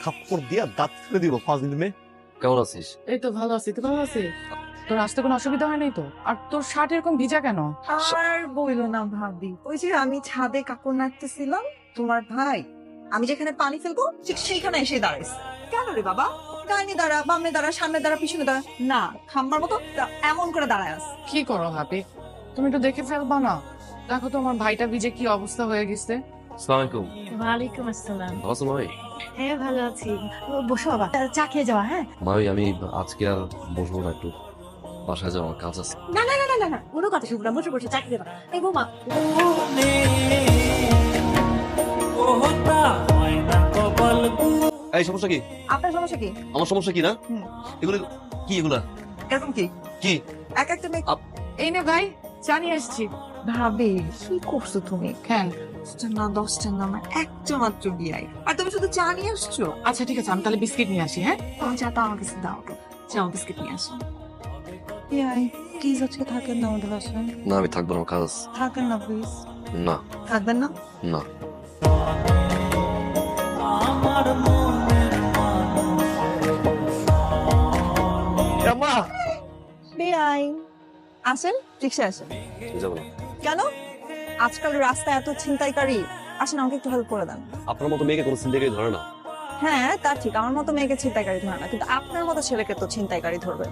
থাপ্পড় দিয়া দাঁত ফেলে দিব ফাজিল মেয়ে। কেমন আছিস? এই তো ভালো আছি, তুই ভালো আছিস? তোর আসতে কোনো অসুবিধা হয় নাই তো? আর তোর শার্ট এরকম ভিজা কেন? আর বইলো না ভাবি, ওই যে আমি ছাদে কাপড় নাড়তেছিলাম, তোমার ভাই আমি যেখানে পানি ফেলবো ঠিক সেইখানে এসে দাঁড়াইছে। কেন রে বাবা? ডাইনে দাঁড়া, বামে দাঁড়া, সামনে দাঁড়া, পিছনে দাঁড়া, না খাম্বার মতো এমন করে দাঁড়ায় আছে। কি করো হাবি, তুমি একটু দেখে ফেলবা না? দেখো তো আমার ভাইটা ভিজে কি অবস্থা হয়ে গেছে। আসসালামু আলাইকুম। ওয়ালাইকুম আসসালাম। ভালো আছো মামি? হ্যাঁ ভালো আছি। বসো বাবা, চা খেয়ে যাওয়া। হ্যাঁ মামি আমি আজকে আর বসবো না, একটু বাসায় যাওয়ার কাজ আছে। না না না না না না, কোনো কথা শুনবো না, বসে বসে চা খেয়ে যাবা। এই বৌমা, এই সমস্যা কি? আপনার সমস্যা কি? আমার সমস্যা কি না? হুম। এগুলো কি? এগুলা এরকম কি কি? এক একটা মেয়ে। এই নে ভাই, চা নিয়ে এসছি। ভাবি কি করছো তুমি? কেন? 10টা না 10টা না, আমার একটা মাত্র বিয়াই, আর তুমি শুধু চা নিয়ে আসছো। আচ্ছা ঠিক আছে, আমি তাহলে বিস্কিট নিয়ে আসি। হ্যাঁ তুমি চাটা আমার কাছে দাও তো, চাও বিস্কিট নিয়ে আসো। বিয়াই প্লিজ আজকে থাকেন না আমাদের বাসায়, না আমি থাকবো না, আমার কাজ আছে। থাকেন না প্লিজ। না থাকবেন না? না। আম্মা বিয়াই আসেন, রিক্সা আসেন। যাবো না। কেন? আজকাল রাস্তায় এত ছিনতাইকারী, আসেন আমাকে একটু হেল্প করে দেন। আপনার মতো মেয়েকে কোনো চিন্তা ধরে না। হ্যাঁ তা ঠিক, আমার মতো মেয়েকে ছিনতাইকারী ধরে না, কিন্তু আপনার মতো ছেলেকে তো ছিনতাইকারী ধরবে।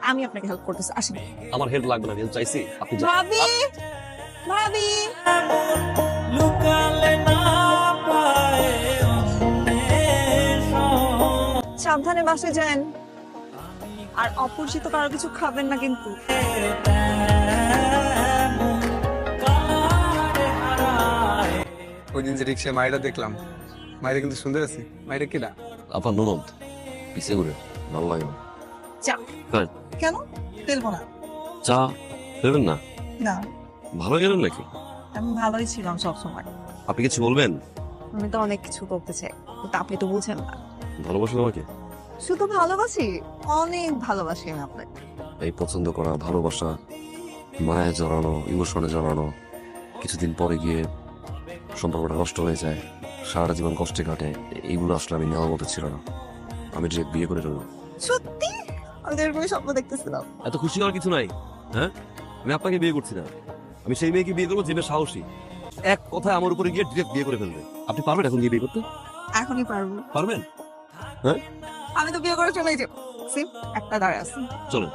আমি আপনাকে হেল্প করতেছি, আসেন। আমার হেল্প লাগবে না, আমি help চাইছি, আপনি যান। ভাবি, ভাবি সাবধানে বাসে যান, আর অপরিচিত কারো কিছু খাবেন না কিন্তু। ওই দিন যে রিক্সায় মায়েরা দেখলাম, মায়েরা কিন্তু সুন্দর আছে। মায়েরা কিনা? আপনার ননদ পিছে ঘুরে ভালো লাগে না। চা হ্যাঁ। কেন ফেলবো না? চা ফেলবেন না? না, ভালো গেলেন নাকি? আমি ভালোই ছিলাম সবসময়। আপনি কিছু বলবেন? আমি তো অনেক কিছু করতে চাই, কিন্তু আপনি তো বুঝেন না। ভালোবাসেন আমাকে? শুধু ভালোবাসি, অনেক ভালোবাসি আমি আপনাকে। এই পছন্দ করা, ভালোবাসা, মায়ে জড়ানো, ইমোশনে জড়ানো, কিছুদিন পরে গিয়ে সম্পর্কটা নষ্ট হয়ে যায়, সারাটা জীবন কষ্টে কাটে, এইগুলো আসলে আমি নেওয়ার মতো ছিল না। আমি ডিরেক্ট বিয়ে করে ফেললাম। সত্যি আমি তো এরকমই স্বপ্ন দেখতেছিলাম। এত খুশি হওয়ার কিছু নাই। হ্যাঁ, আমি আপনাকে বিয়ে করছি না, আমি সেই মেয়েকে বিয়ে করবো যে মেয়ে সাহসী, এক কথায় আমার উপরে গিয়ে ডিরেক্ট বিয়ে করে ফেলবে। আপনি পারবেন এখন গিয়ে বিয়ে করতে? এখনই পারবো। পারবেন? হ্যাঁ আমি তো বিয়ে করে চলে যাবো। সিম একটা দাঁড়ায় আছে। চলেন।